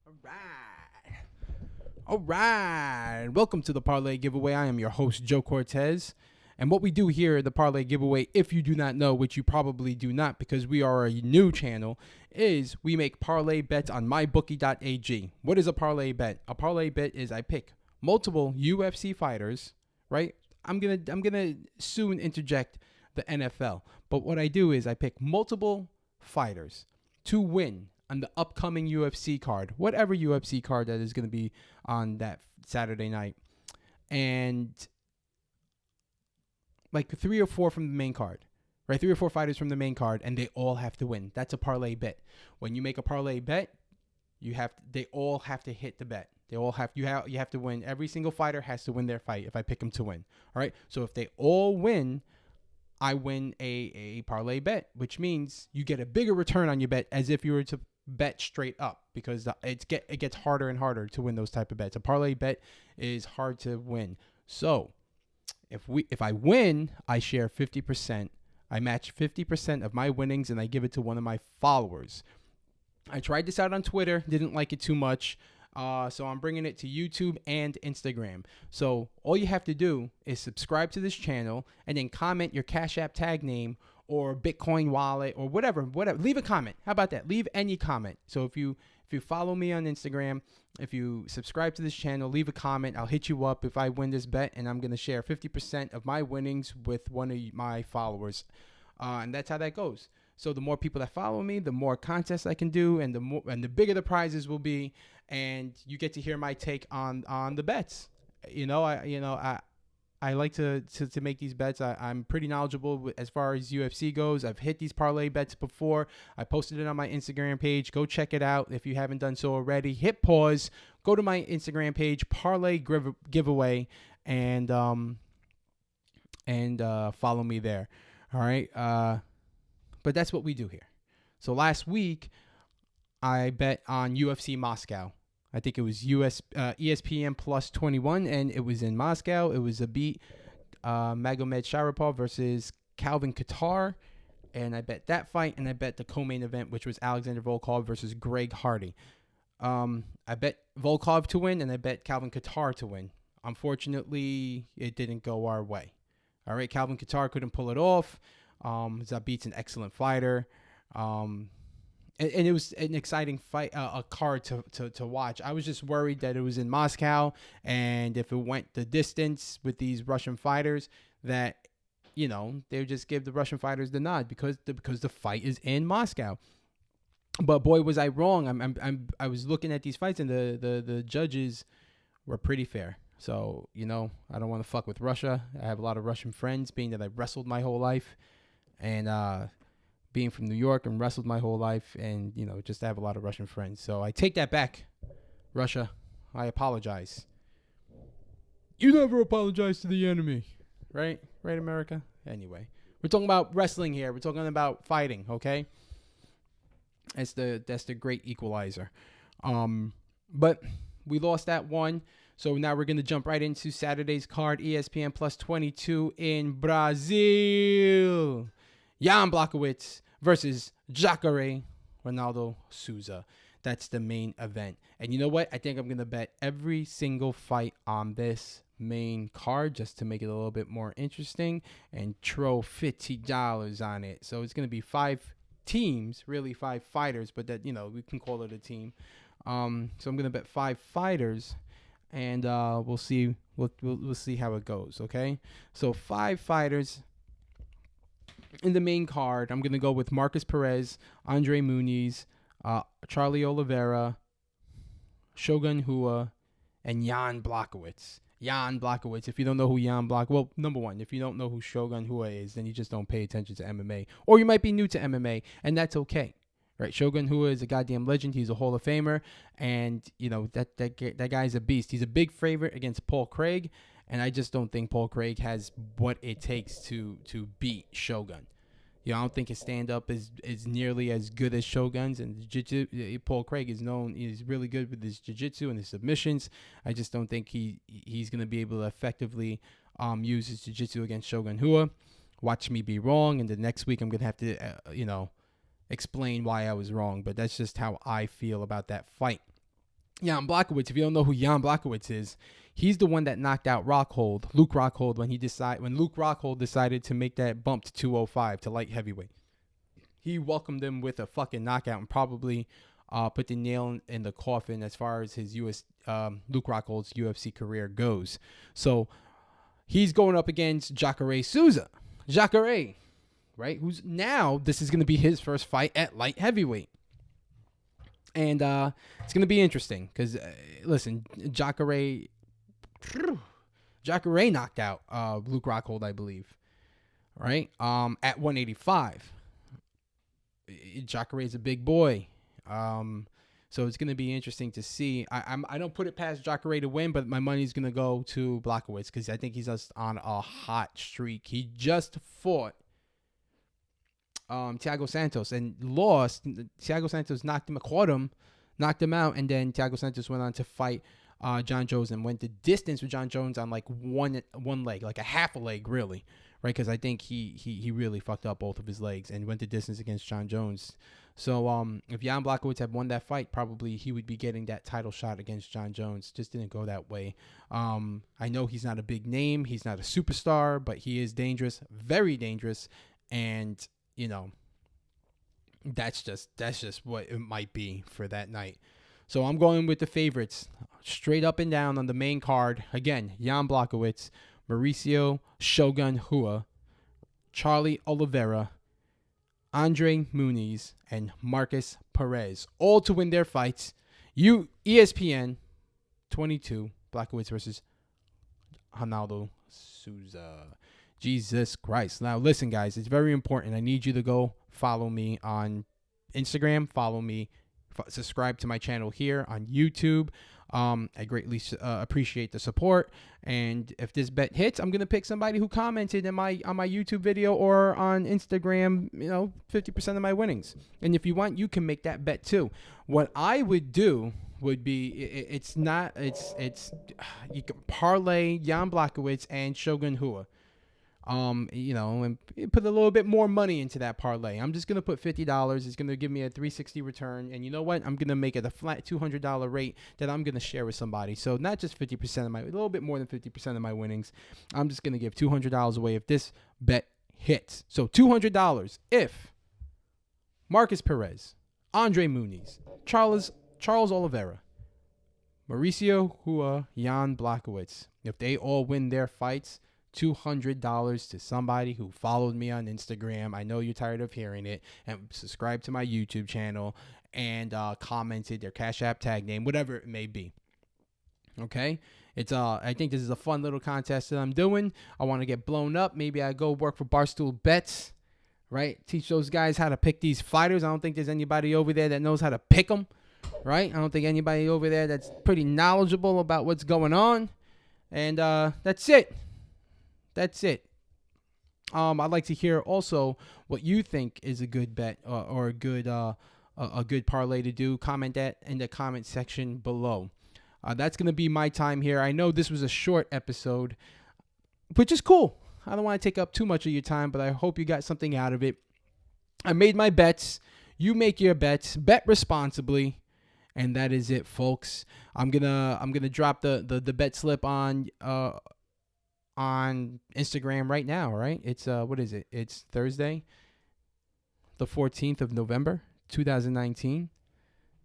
All right. All right. Welcome to the Parlay Giveaway. I am your host, Joe Cortez. And what we do here at the Parlay Giveaway, if you do not know, which you probably do not because we are a new channel, is we make parlay bets on mybookie.ag. What is a parlay bet? A parlay bet is I pick multiple UFC fighters, right? I'm gonna soon interject the NFL. But what I do is I pick multiple fighters to win on the upcoming UFC card, whatever UFC card that is going to be on that Saturday night. And like 3 or 4 from the main card, right? 3 or 4 fighters from the main card, and they all have to win. That's a parlay bet. When you make a parlay bet, they all have to hit the bet. You have to win. Every single fighter has to win their fight if I pick them to win. All right. So if they all win, I win a parlay bet, which means you get a bigger return on your bet as if you were to bet straight up, because it gets harder and harder to win those type of bets. A parlay bet is hard to win. So if I win, I share 50%. I match 50% of my winnings and I give it to one of my followers. I tried this out on Twitter, didn't like it too much. So I'm bringing it to YouTube and Instagram. So all you have to do is subscribe to this channel and then comment your Cash App tag name or Bitcoin wallet or whatever. Leave a comment. How about that? Leave any comment. So if you follow me on Instagram, if you subscribe to this channel, leave a comment. I'll hit you up if I win this bet, and I'm going to share 50% of my winnings with one of my followers. And that's how that goes. So the more people that follow me, the more contests I can do, and the bigger the prizes will be, and you get to hear my take on the bets. I like to make these bets. I'm pretty knowledgeable as far as UFC goes. I've hit these parlay bets before. I posted it on my Instagram page. Go check it out if you haven't done so already. Hit pause. Go to my Instagram page, Parlay Giveaway, and follow me there. All right. But that's what we do here. So last week, I bet on UFC Moscow. I think it was ESPN plus 21, and it was in Moscow. It was Magomed Sharapov versus Calvin Kattar, and I bet that fight, and I bet the co-main event, which was Alexander Volkov versus Greg Hardy. I bet Volkov to win, and I bet Calvin Kattar to win. Unfortunately, it didn't go our way. All right, Calvin Kattar couldn't pull it off. Zabit's an excellent fighter. And it was an exciting fight, a card to watch. I was just worried that it was in Moscow, and if it went the distance with these Russian fighters, that they would just give the Russian fighters the nod because the fight is in Moscow. But boy, was I wrong. I was looking at these fights, and the judges were pretty fair. So I don't want to fuck with Russia. I have a lot of Russian friends, being that I wrestled my whole life, and being from New York and wrestled my whole life, and just have a lot of Russian friends. So I take that back, Russia. I apologize. You never apologize to the enemy, right? Right, America? Anyway, we're talking about wrestling here. We're talking about fighting, okay? That's the great equalizer. But we lost that one. So now we're going to jump right into Saturday's card, ESPN plus 22 in Brazil. Jan Blachowicz versus Jacare Ronaldo Souza. That's the main event. And you know what? I think I'm going to bet every single fight on this main card just to make it a little bit more interesting and throw $50 on it. So it's going to be 5 teams, really 5 fighters, but that, we can call it a team. So I'm going to bet 5 fighters, and we'll see we'll see how it goes, okay? So 5 fighters. In the main card, I'm going to go with Markus Perez, Andre Muniz, Charlie Oliveira, Shogun Rua, and Jan Blachowicz. Jan Blachowicz. If you don't know who Jan Blachowicz, well, number one, if you don't know who Shogun Rua is, then you just don't pay attention to MMA. Or you might be new to MMA, and that's okay. Right? Shogun Rua is a goddamn legend. He's a Hall of Famer, and that guy's a beast. He's a big favorite against Paul Craig. And I just don't think Paul Craig has what it takes to beat Shogun. I don't think his stand-up is nearly as good as Shogun's. And jiu-jitsu, Paul Craig is known, he's really good with his jiu-jitsu and his submissions. I just don't think he's going to be able to effectively use his jiu-jitsu against Shogun Rua. Watch me be wrong, and the next week I'm going to have to, explain why I was wrong. But that's just how I feel about that fight. Jan Blachowicz. If you don't know who Jan Blachowicz is, he's the one that knocked out Luke Rockhold, when Luke Rockhold decided to make that bump to 205 to light heavyweight. He welcomed him with a fucking knockout and probably put the nail in the coffin as far as his Luke Rockhold's UFC career goes. So he's going up against Jacare Souza. Jacare, right? Who's now, this is going to be his first fight at light heavyweight. And it's going to be interesting because, listen, Jacare knocked out Luke Rockhold, I believe, right? At 185. Jacare is a big boy. So it's going to be interesting to see. I don't put it past Jacare to win, but my money's going to go to Blachowicz because I think he's just on a hot streak. He just fought Thiago Santos and lost. Thiago Santos caught him, knocked him out, and then Thiago Santos went on to fight John Jones and went the distance with John Jones on like one leg, like a half a leg, really, right? Because I think he really fucked up both of his legs and went the distance against John Jones. So if Jan Blachowicz had won that fight, probably he would be getting that title shot against John Jones. Just didn't go that way. I know he's not a big name, he's not a superstar, but he is dangerous, very dangerous, and you know, that's just what it might be for that night. So I'm going with the favorites, straight up and down on the main card. Again, Jan Blachowicz, Mauricio Shogun Rua, Charlie Oliveira, Andre Muniz, and Markus Perez, all to win their fights. ESPN 22, Blachowicz versus Ronaldo Souza. Jesus Christ. Now, listen, guys, it's very important. I need you to go follow me on Instagram. Follow me. Subscribe to my channel here on YouTube. I greatly appreciate the support. And if this bet hits, I'm going to pick somebody who commented on my YouTube video or on Instagram, 50% of my winnings. And if you want, you can make that bet too. What I would do would be, you can parlay Jan Blachowicz and Shogun Rua. And put a little bit more money into that parlay. I'm just going to put $50. It's going to give me a 360 return. And you know what? I'm going to make it a flat $200 rate that I'm going to share with somebody. So not just 50% a little bit more than 50% of my winnings. I'm just going to give $200 away if this bet hits. So $200 if Markus Perez, Andre Muniz, Charles Oliveira, Mauricio Rua, Jan Blachowicz, if they all win their fights, $200 to somebody who followed me on Instagram. I know you're tired of hearing it, and subscribe to my YouTube channel and commented their Cash App tag name, whatever it may be. Okay, it's I think this is a fun little contest that I'm doing. I want to get blown up. Maybe I go work for Barstool Bets, right? Teach those guys how to pick these fighters. I don't think there's anybody over there that knows how to pick them, right? I don't think anybody over there that's pretty knowledgeable about what's going on. And that's it. That's it. I'd like to hear also what you think is a good bet or a good parlay to do. Comment that in the comment section below. That's going to be my time here. I know this was a short episode, which is cool. I don't want to take up too much of your time, but I hope you got something out of it. I made my bets. You make your bets. Bet responsibly. And that is it, folks. I'm gonna drop the bet slip on Instagram right now, right? It's what is it? It's Thursday, the 14th of November, 2019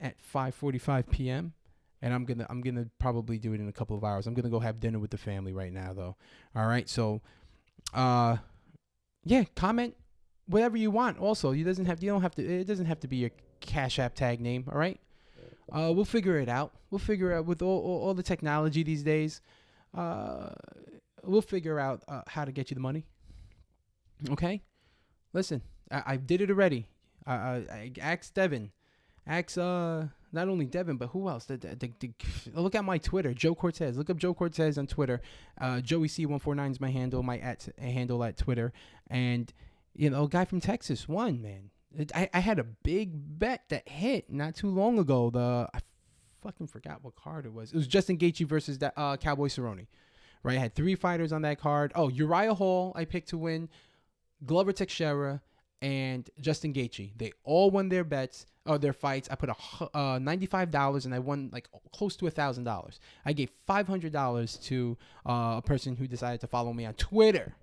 at 5:45 p.m. And I'm gonna probably do it in a couple of hours. I'm gonna go have dinner with the family right now though. All right. So yeah, comment whatever you want. Also, it doesn't have to be your Cash App tag name, all right? We'll figure it out. We'll figure out with all the technology these days. We'll figure out how to get you the money. Okay? Listen, I did it already. I asked Devin. Not only Devin, but who else? Look at my Twitter, Joe Cortez. Look up Joe Cortez on Twitter. Joey C149 is my handle, handle at Twitter. And, a guy from Texas won, man. I had a big bet that hit not too long ago. I fucking forgot what card it was. It was Justin Gaethje versus that Cowboy Cerrone. Right, I had 3 fighters on that card. Oh, Uriah Hall I picked to win. Glover Teixeira, and Justin Gaethje. They all won their bets or their fights. I put $95 and I won like close to $1,000. I gave $500 to a person who decided to follow me on Twitter.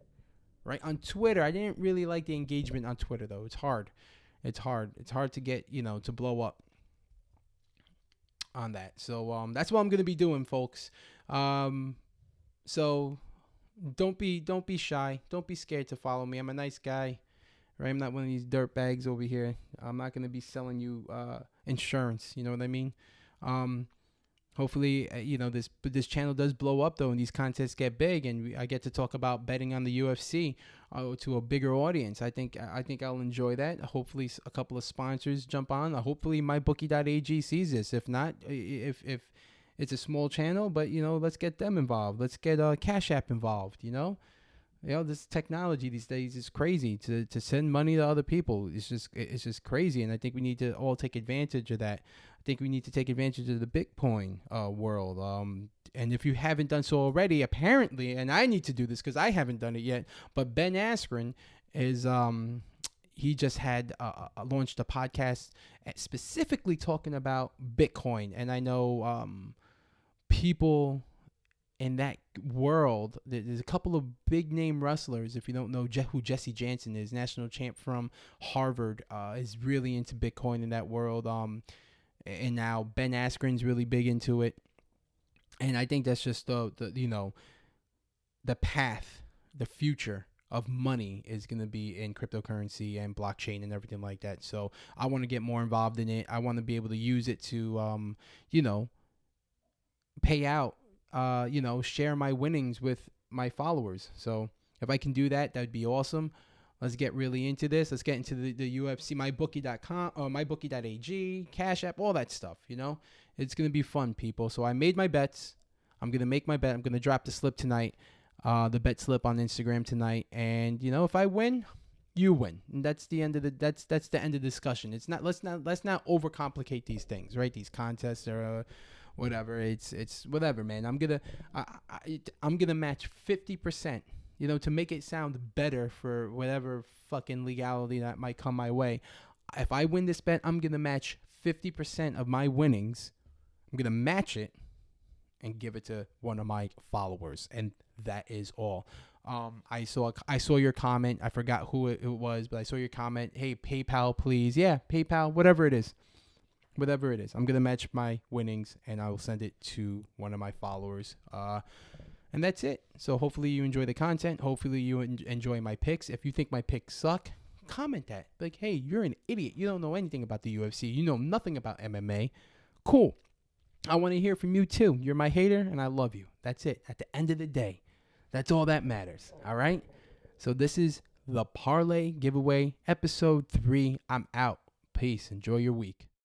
Right on Twitter, I didn't really like the engagement on Twitter though. It's hard. It's hard to get to blow up on that. So that's what I'm gonna be doing, folks. So don't be shy. Don't be scared to follow me. I'm a nice guy. Right? I'm not one of these dirt bags over here. I'm not gonna be selling you insurance. You know what I mean? Hopefully, this channel does blow up though, and these contests get big, and I get to talk about betting on the UFC to a bigger audience. I think I'll enjoy that. Hopefully, a couple of sponsors jump on. Hopefully, mybookie.ag sees this. If not, if it's a small channel, but let's get them involved. Let's get Cash App involved. This technology these days is crazy. To send money to other people, it's just crazy, and I think we need to all take advantage of that. I think we need to take advantage of the Bitcoin world. And if you haven't done so already, apparently, and I need to do this because I haven't done it yet, but Ben Askren is he just had launched a podcast specifically talking about Bitcoin, and I know people in that world. There's a couple of big name wrestlers. If you don't know who Jesse Jansen is, national champ from Harvard, is really into Bitcoin in that world. And now Ben Askren's really big into it. And I think that's just the path, the future of money is going to be in cryptocurrency and blockchain and everything like that. So I want to get more involved in it. I want to be able to use it to, pay out, share my winnings with my followers. So if I can do that, that'd be awesome. Let's get really into this. Let's get into the UFC, mybookie.com or mybookie.ag, Cash App, all that stuff. It's going to be fun, people. So I made my bets. I'm going to make my bet. I'm going to drop the slip tonight, the bet slip on Instagram tonight. And, if I win, you win. And that's the end of that's the end of the discussion. It's not, let's not overcomplicate these things, right? These contests are, whatever. It's whatever, man. I'm gonna match 50%, to make it sound better for whatever fucking legality that might come my way. If I win this bet, I'm gonna match 50% of my winnings. I'm gonna match it and give it to one of my followers, and that is all. I saw your comment. I forgot who it was, but I saw your comment. Hey, PayPal, please. Yeah, PayPal, whatever it is. Whatever it is, I'm going to match my winnings, and I will send it to one of my followers. And that's it. So hopefully you enjoy the content. Hopefully you enjoy my picks. If you think my picks suck, comment that. Like, hey, you're an idiot. You don't know anything about the UFC. You know nothing about MMA. Cool. I want to hear from you, too. You're my hater, and I love you. That's it. At the end of the day, that's all that matters. All right? So this is the Parlay Giveaway, Episode 3. I'm out. Peace. Enjoy your week.